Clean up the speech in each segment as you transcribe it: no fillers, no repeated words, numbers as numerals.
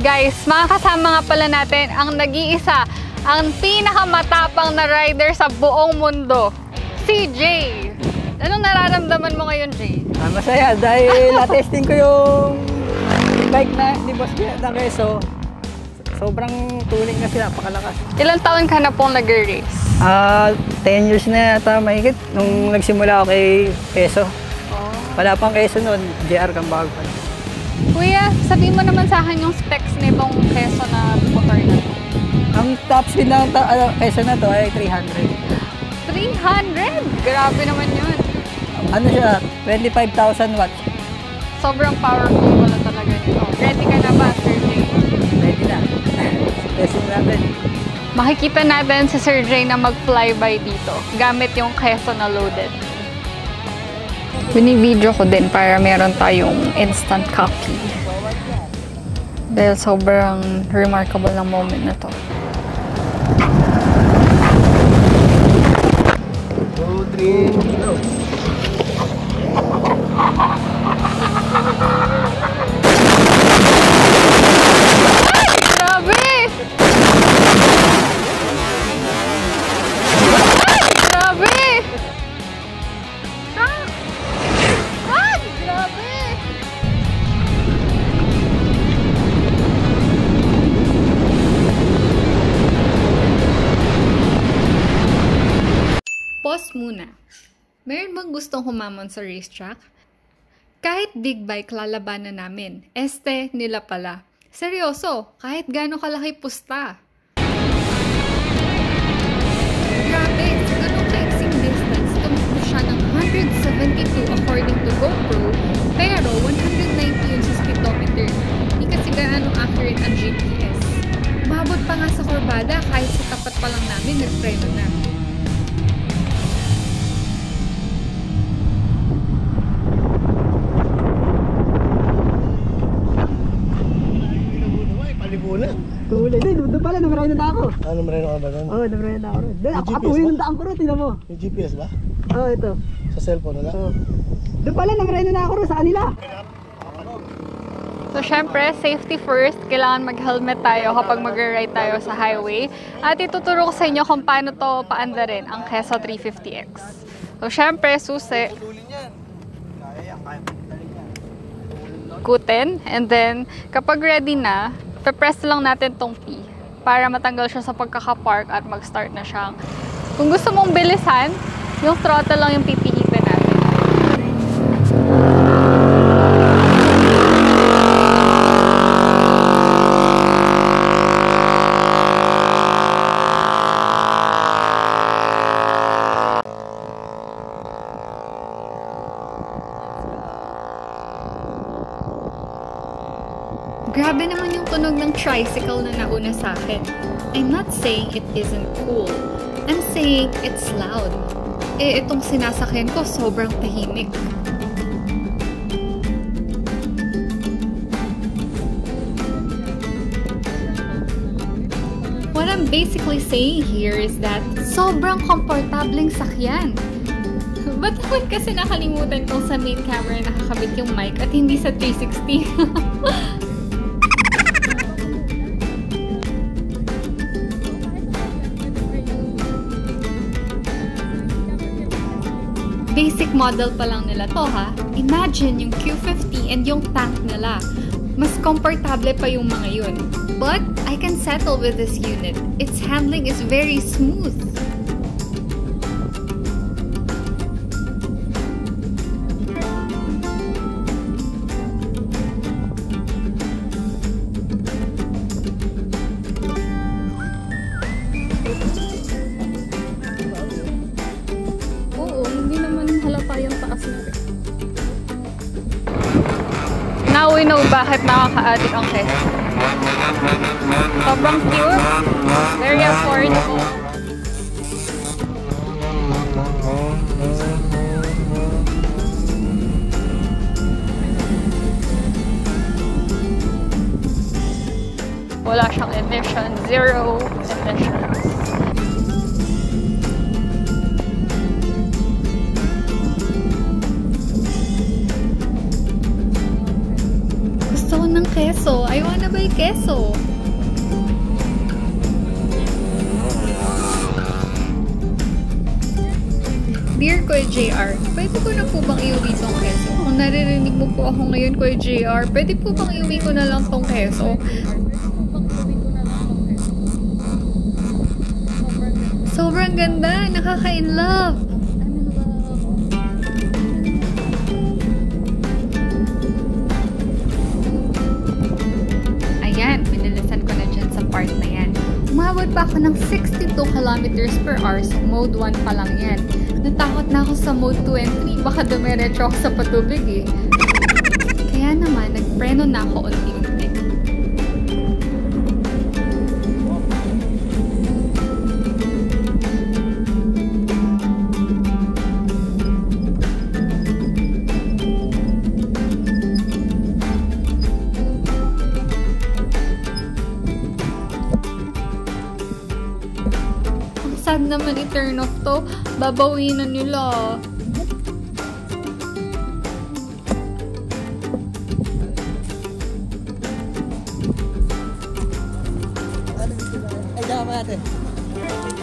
Guys, makakasama nga pala natin ang nag-iisa, ang pinakamatapang na rider sa buong mundo, si Jay. Anong nararamdaman mo ngayon, Jay? Masaya dahil na-testing ko yung bike na ni Boss na Keso. Sobrang tuning na sila, napakalakas. Ilang taon ka na pong nag-race? 10 years na yata mahigit nung nagsimula ako kay Keso. Wala pang Keso noon, JR Cambago pa. Kuya, sabihin mo naman sa akin yung specs nitong Keso na motor na to. Ang top speed ng Keso na to ay 300. 300? Grabe naman yun. Ano siya? 25,000 watts. Sobrang powerful wala talaga nito. Ready ka na ba, Sir Jay? Ready na. Testing natin. Makikita natin si Sir Jay na mag-flyby dito gamit yung Keso na loaded. Bini-video ko din para meron tayong instant copy. Dahil sobrang remarkable ng moment na to. 2, 3, go! Grabe! Grabe! Grabe! Pause muna. Meron bang gustong humamon sa racetrack? Kahit big bike lalabanan namin, nila pala. Seryoso, kahit gaano kalaki pusta. Grabe, sa ganong ka-exing distance, tumakbo siya ng 172 according to GoPro, pero 190 yun sa speedometer. Hindi kasi gaano accurate ang GPS. Umabot pa nga sa kurbada kahit sa tapat pa lang namin nagpreno na. Tulad din, doon pala, namarayna na ako. Namarayna ka ba doon? Oo, namarayna na ako rin. Nakatuloy ng daan ko rin, tingnan mo. Yung GPS ba? Oo, ito. Sa cellphone na lang? Oo. Doon pala, namarayna na ako rin sa kanila. So, syempre, safety first. Kailangan mag-helmet tayo kapag mag-ride tayo sa highway. At ituturo ko sa inyo kung paano to paandarin ang Keso 350X. So, syempre, susi. Kutin. And then, kapag ready na, pe-press lang natin tong P para matanggal siya sa pagkaka-park at mag-start na siyang. Kung gusto mong bilisan, yung throttle lang yung pipihitin natin. Grabe naman yung tunog ng tricycle na nauna sa akin. I'm not saying it isn't cool. I'm saying it's loud. Itong sinasakyan ko sobrang tahimik. What I'm basically saying here is that sobrang komportableng sakyan. Ba't naman kasi nakalimutan kong sa main camera nakakabit yung mic at hindi sa 360? Basic model pa lang nila to ha. Imagine yung Q50 and yung tank nila. Mas komportable pa yung mga yun. But I can settle with this unit. Its handling is very smooth. Now we know bakit nakaka-addict ang Keso. Sobrang cute, very affordable. Wala siyang emission, zero emissions. queso. I wanna buy queso. Dear Kuya JR, pwede ko na po bang iuwi tong keso? Kung naririnig mo po ako ngayon, Kuya JR, pwede po bang iuwi ko na lang tong keso? Sobrang ganda! Nakaka-in-love! Ayan, pinilisan ko na dyan sa part na yan. Umabot pa ako ng 62 kilometers per hour sa mode 1 pa lang yan. Natakot na ako sa mode 2 and 3. Baka dumiretso ako sa patubig eh. Kaya naman, nagpreno na ako unti-unti. Sad naman i-turn off to. Babawiin na nila.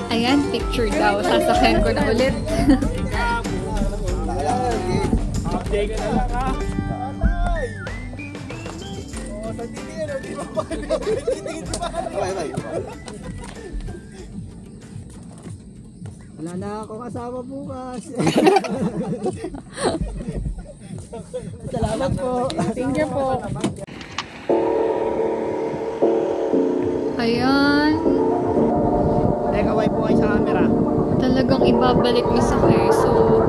Ayan, picture daw. Sasakyan ko na ulit. Update ka na lang ha. Oh, sa titigil. Hindi mo pa. Bye. Wala na ako kasama bukas. Salamat po. Thank you po. Ayan. Kaway po kayo sa camera. Talagang ibabalik mo sa keso.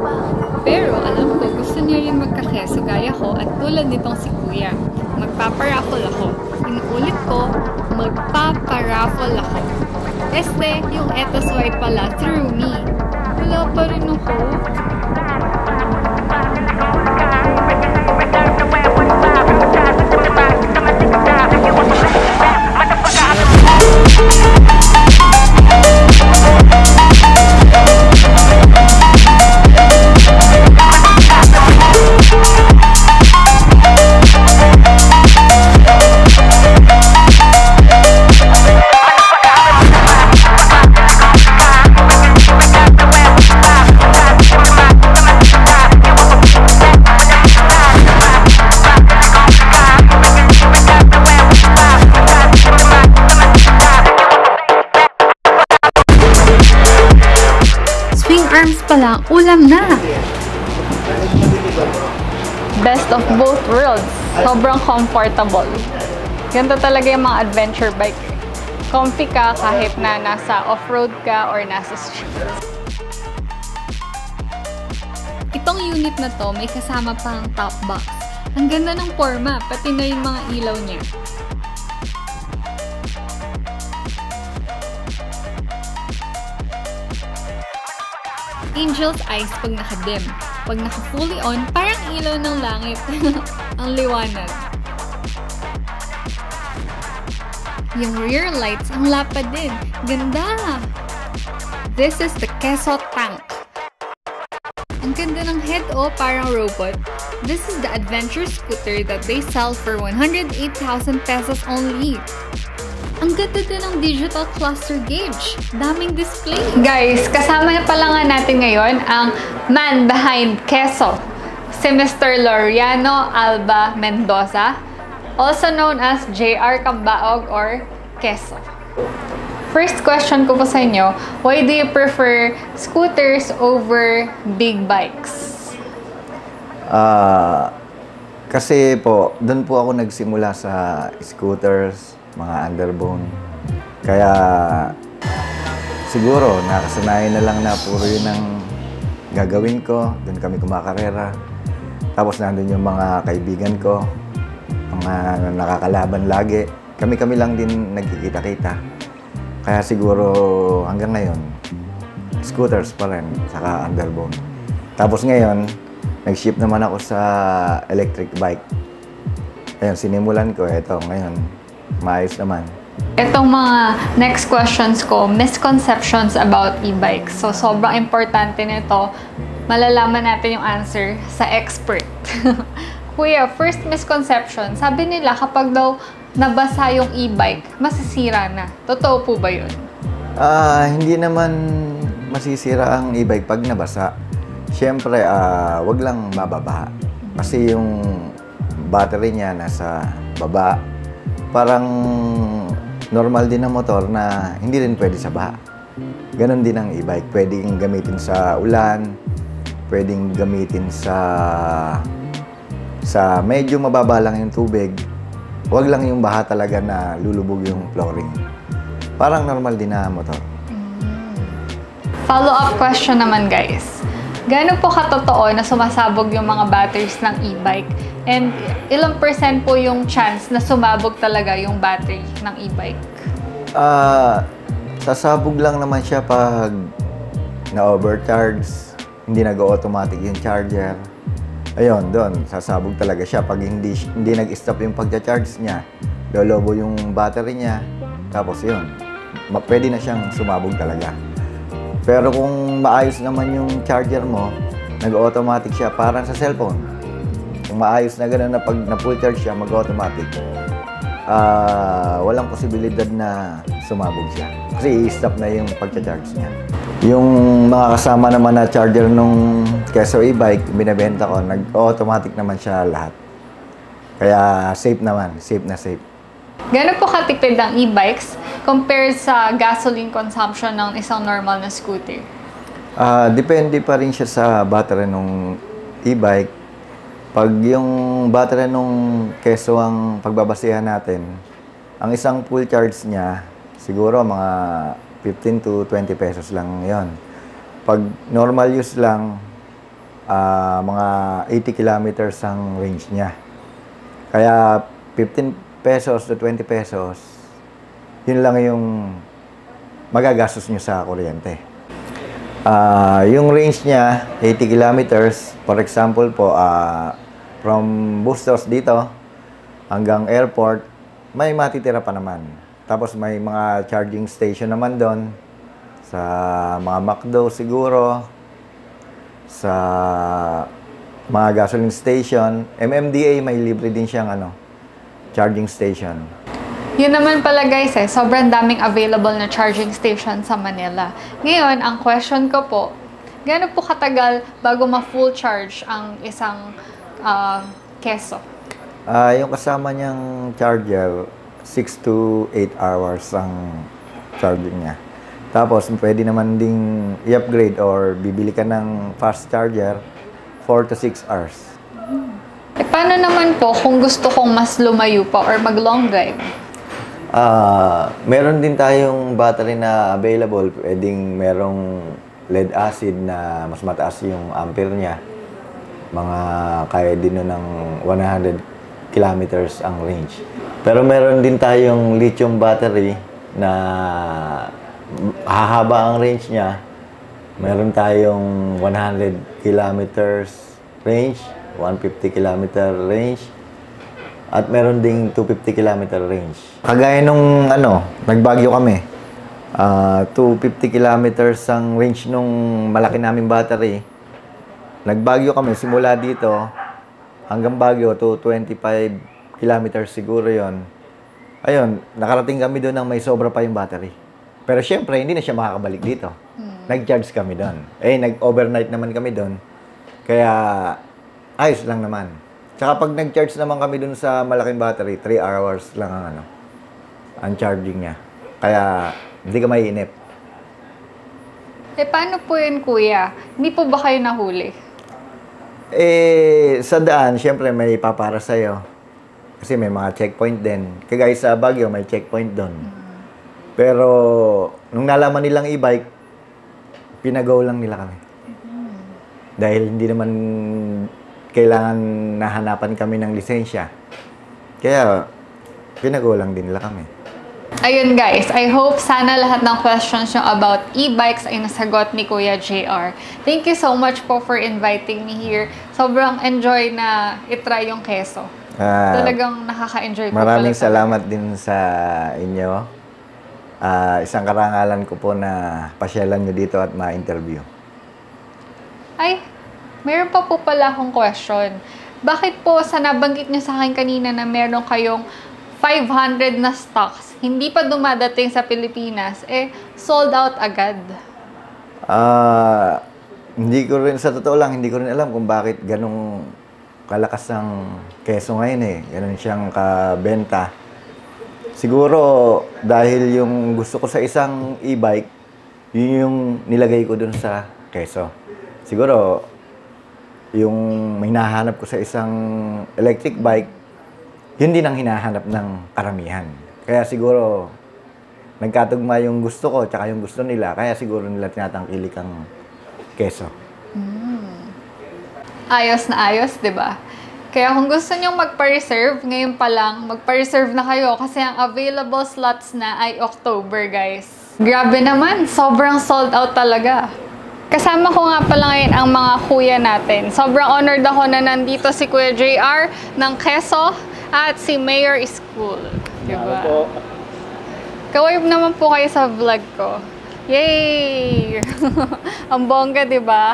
Pero alam ko, gusto niya rin magka-keso gaya ko at tulad nitong si Kuya. Magpaparaffle ako. Inuulit ko, magpaparaffle ako. Yung eto swipe pala through me. Wala pa rin ako. Arms pala, ulam na! Best of both worlds. Sobrang comfortable. Ganda talaga yung mga adventure bike. Comfy ka kahit na nasa off-road ka or nasa street. Itong unit na to, may kasama pang top box. Ang ganda ng forma, pati na yung mga ilaw niya. Angel's eyes pag naka-dim. Pag naka-fully on, parang ilaw ng langit. Ang liwanag. Yung rear lights, ang lapad din. Ganda! This is the Keso Tank. Ang ganda ng head parang robot. This is the adventure scooter that they sell for 108,000 pesos only. Ang ganda din ng digital cluster gauge. Daming display. Guys, kasama na pala nga natin ngayon ang man behind Keso, si Mr. Laureano Alba Mendoza, also known as JR Cambaog or Keso. First question ko po sa inyo, why do you prefer scooters over big bikes? Kasi po, doon po ako nagsimula sa scooters, mga underbone. Kaya siguro nakasanayan na lang na puro yun ang gagawin ko. Doon kami kumakarera. Tapos nandun yung mga kaibigan ko, mga nakakalaban lagi. Kami-kami lang din nagkikita-kita. Kaya siguro hanggang ngayon, scooters pa rin, saka underbone. Tapos ngayon, nag-shift naman ako sa electric bike. Ayun, sinimulan ko. Ito, ngayon, maayos naman. Itong mga next questions ko, misconceptions about e-bikes. So, sobrang importante nito. Malalaman natin yung answer sa expert. Kuya, first misconception, sabi nila kapag daw nabasa yung e-bike, masisira na. Totoo po ba yun? Hindi naman masisira ang e-bike pag nabasa. Siyempre, wag lang mababa. Kasi yung battery niya nasa baba. Parang normal din ang motor na hindi rin pwede sa baha. Ganon din ang e-bike. Pwedeng gamitin sa ulan, pwedeng gamitin sa medyo mababa lang yung tubig. Wag lang yung baha talaga na lulubog yung flooring. Parang normal din na motor. Follow-up question naman, guys. Gaano po katotoo na sumasabog yung mga batteries ng e-bike? And ilang percent po yung chance na sumabog talaga yung battery ng e-bike? Sasabog lang naman siya pag na-overcharge, hindi nag-automatic yung charger. Ayun, doon, sasabog talaga siya. Pag hindi nag-stop yung pagcha-charge niya, lolobo yung battery niya, tapos yun, pwede na siyang sumabog talaga. Pero kung maayos naman yung charger mo, nag-automatic siya, parang sa cellphone. Kung maayos na gano'n na pag na-full charge siya, mag-automatic. Walang posibilidad na sumabog siya. Kasi i-stop na yung pagcha-charge niya. Yung mga kasama naman na charger nung Keso e-bike, binibenta ko, nag-automatic naman siya lahat. Kaya safe naman, safe na safe. Gano'n po katipid ang e-bikes compared sa gasoline consumption ng isang normal na scooter? Depende pa rin siya sa battery nung e-bike. Pag yung battery nung Keso ang pagbabasihan natin, ang isang full charge niya, siguro mga 15 to 20 pesos lang yon. Pag normal use lang, mga 80 kilometers ang range niya. Kaya 15 pesos to 20 pesos, yun lang yung magagastos nyo sa kuryente. Yung range niya, 80 kilometers. For example po, from Bustos dito hanggang airport, may matitira pa naman. Tapos may mga charging station naman doon. Sa mga McDo siguro. Sa mga gasoline station. MMDA, may libre din siyang charging station. Yun naman pala guys sobrang daming available na charging station sa Manila. Ngayon, ang question ko po, gaano po katagal bago ma-full charge ang isang Keso? Yung kasama niyang charger, 6 to 8 hours ang charging niya. Tapos, pwede naman ding i-upgrade or bibili ka ng fast charger, 4 to 6 hours. Paano naman po kung gusto kong mas lumayo pa or mag-long drive? Meron din tayong battery na available. Pwedeng merong lead acid na mas mataas yung ampere niya. Mga kaya din nun ng 100 kilometers ang range. Pero meron din tayong lithium battery na hahaba ang range niya. Meron tayong 100 kilometers range, 150 kilometer range, at meron ding 250 kilometer range. Kagaya nung nagbagyo kami, 250 kilometers ang range nung malaki naming battery. Nagbagyo kami, simula dito hanggang Baguio to 25 kilometers siguro yon. Ayun, nakarating kami doon nang may sobra pa yung battery. Pero syempre, hindi na siya makakabalik dito. Nag-charge kami doon. Nag-overnight naman kami doon. Kaya, ayos lang naman. Tsaka pag nag-charge naman kami doon sa malaking battery, 3 hours lang ang charging niya. Kaya, hindi ka maiinip. Paano po yun, kuya? Hindi po ba kayo nahuli? Sa daan, syempre may papara sa'yo. Kasi may mga checkpoint din. Kagaya sa Baguio, may checkpoint doon. Pero, nung nalaman nilang e-bike, pinagaw lang nila kami. Dahil hindi naman kailangan nahanapan kami ng lisensya. Kaya, pinagaw lang din nila kami. Ayun guys, I hope sana lahat ng questions nyo about e-bikes ay nasagot ni Kuya JR. Thank you so much po for inviting me here. Sobrang enjoy na itry yung Keso. Talagang nakaka-enjoy ko. Maraming salamat din sa inyo. Isang karangalan ko po na pasyalan nyo dito at ma-interview. Ay, mayroon pa po pala akong question. Bakit po sa nabanggit niyo sa akin kanina na meron kayong 500 na stocks, hindi pa dumadating sa Pilipinas, sold out agad? Hindi ko rin, sa totoo lang, hindi ko rin alam kung bakit ganong kalakas ang keso ngayon eh. Ganon siyang kabenta. Siguro dahil yung gusto ko sa isang e-bike, yun yung nilagay ko dun sa keso. Siguro, yung may hinahanap ko sa isang electric bike, yun din ang hinahanap ng karamihan. Kaya siguro, nagkatugma yung gusto ko tsaka yung gusto nila, kaya siguro nila tinatangkilik ang keso. Ayos na ayos, di ba? Kaya kung gusto nyong magpa-reserve, ngayon pa lang, magpa-reserve na kayo kasi ang available slots na ay October, guys. Grabe naman, sobrang sold out talaga. Kasama ko nga pala ngayon ang mga kuya natin. Sobrang honored ako na nandito si Kuya JR ng Quezon at si Mayor School. Diba? Kaway naman po kayo sa vlog ko. Yay! Ang bongga, diba?